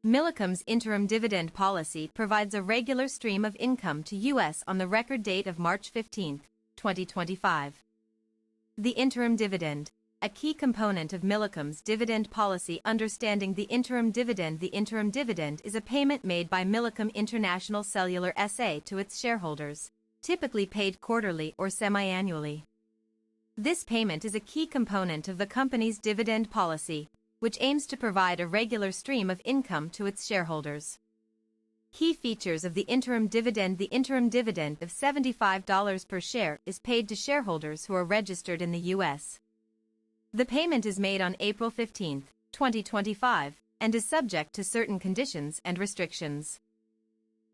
Millicom's interim dividend policy provides a regular stream of income to U.S. on the record date of March 15, 2025. The interim dividend, a key component of Millicom's dividend policy. Understanding the interim dividend. The interim dividend is a payment made by Millicom International Cellular S.A. to its shareholders, typically paid quarterly or semi-annually. This payment is a key component of the company's dividend policy, which aims to provide a regular stream of income to its shareholders. Key features of the interim dividend. The interim dividend of $75 per share is paid to shareholders who are registered in the U.S. The payment is made on April 15, 2025, and is subject to certain conditions and restrictions.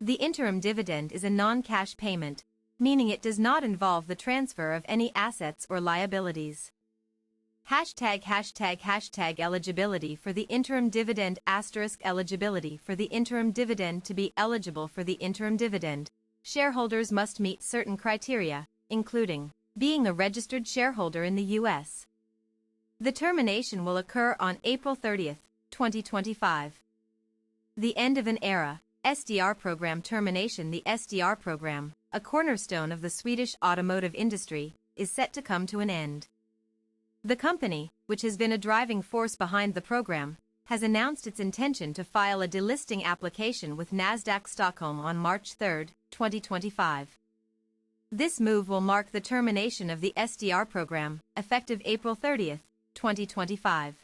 The interim dividend is a non-cash payment, meaning it does not involve the transfer of any assets or liabilities. Eligibility for the interim dividend. Eligibility for the interim dividend. To be eligible for the interim dividend, shareholders must meet certain criteria, including being a registered shareholder in the U.S. The termination will occur on April 30, 2025. The end of an era. SDR program termination. The SDR program, a cornerstone of the Swedish automotive industry, is set to come to an end. The company, which has been a driving force behind the program, has announced its intention to file a delisting application with Nasdaq Stockholm on March 3, 2025. This move will mark the termination of the SDR program, effective April 30, 2025.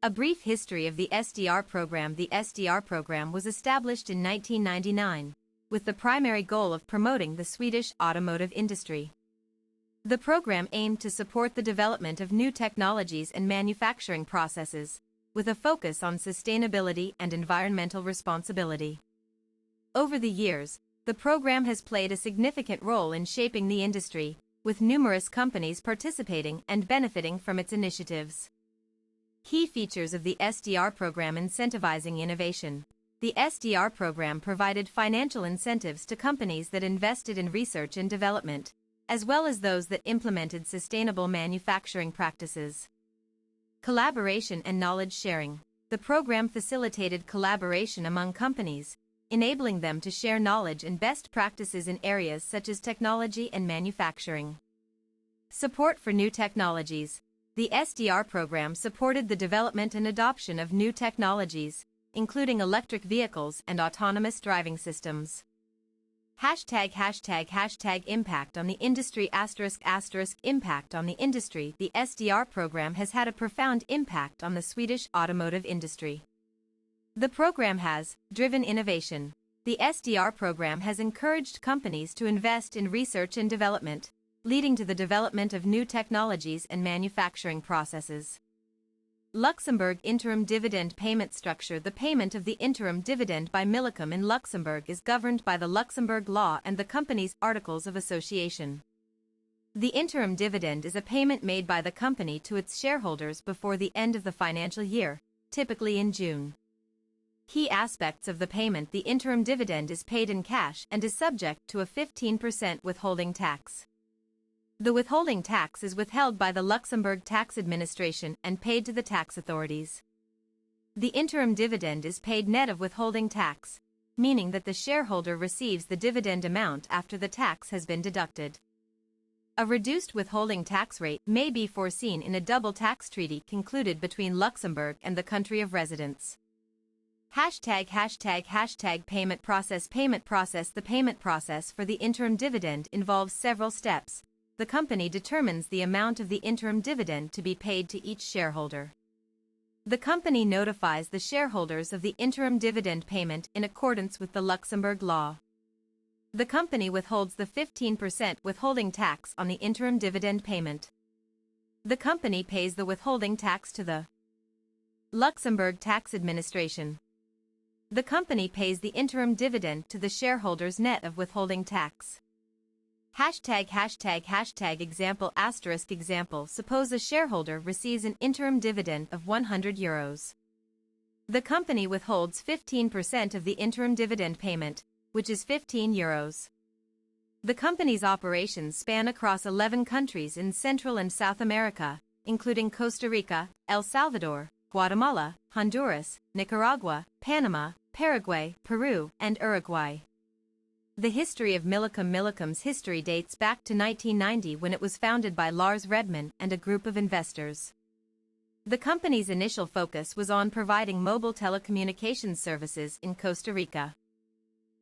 A brief history of the SDR program. The SDR program was established in 1999, with the primary goal of promoting the Swedish automotive industry. The program aimed to support the development of new technologies and manufacturing processes, with a focus on sustainability and environmental responsibility. Over the years, the program has played a significant role in shaping the industry, with numerous companies participating and benefiting from its initiatives. Key features of the SDR program. Incentivizing innovation. The SDR program provided financial incentives to companies that invested in research and development, as well as those that implemented sustainable manufacturing practices. Collaboration and knowledge sharing. The program facilitated collaboration among companies, enabling them to share knowledge and best practices in areas such as technology and manufacturing. Support for new technologies. The SDR program supported the development and adoption of new technologies, including electric vehicles and autonomous driving systems. Impact on the industry. Impact on the industry. The SDR program has had a profound impact on the Swedish automotive industry. The program has driven innovation. The SDR program has encouraged companies to invest in research and development, leading to the development of new technologies and manufacturing processes. Luxembourg interim dividend payment structure. The payment of the interim dividend by Millicom in Luxembourg is governed by the Luxembourg law and the company's articles of association. The interim dividend is a payment made by the company to its shareholders before the end of the financial year, typically in June. Key aspects of the payment. The interim dividend is paid in cash and is subject to a 15% withholding tax. The withholding tax is withheld by the Luxembourg Tax Administration and paid to the tax authorities. The interim dividend is paid net of withholding tax, meaning that the shareholder receives the dividend amount after the tax has been deducted. A reduced withholding tax rate may be foreseen in a double tax treaty concluded between Luxembourg and the country of residence. Payment process. The payment process for the interim dividend involves several steps. The company determines the amount of the interim dividend to be paid to each shareholder. The company notifies the shareholders of the interim dividend payment in accordance with the Luxembourg law. The company withholds the 15% withholding tax on the interim dividend payment. The company pays the withholding tax to the Luxembourg Tax Administration. The company pays the interim dividend to the shareholders net of withholding tax. Example example. Suppose a shareholder receives an interim dividend of €100. The company withholds 15% of the interim dividend payment, which is €15. The company's operations span across 11 countries in Central and South America, including Costa Rica, El Salvador, Guatemala, Honduras, Nicaragua, Panama, Paraguay, Peru, and Uruguay. The history of Millicom's history dates back to 1990 when it was founded by Lars Redman and a group of investors. The company's initial focus was on providing mobile telecommunications services in Costa Rica.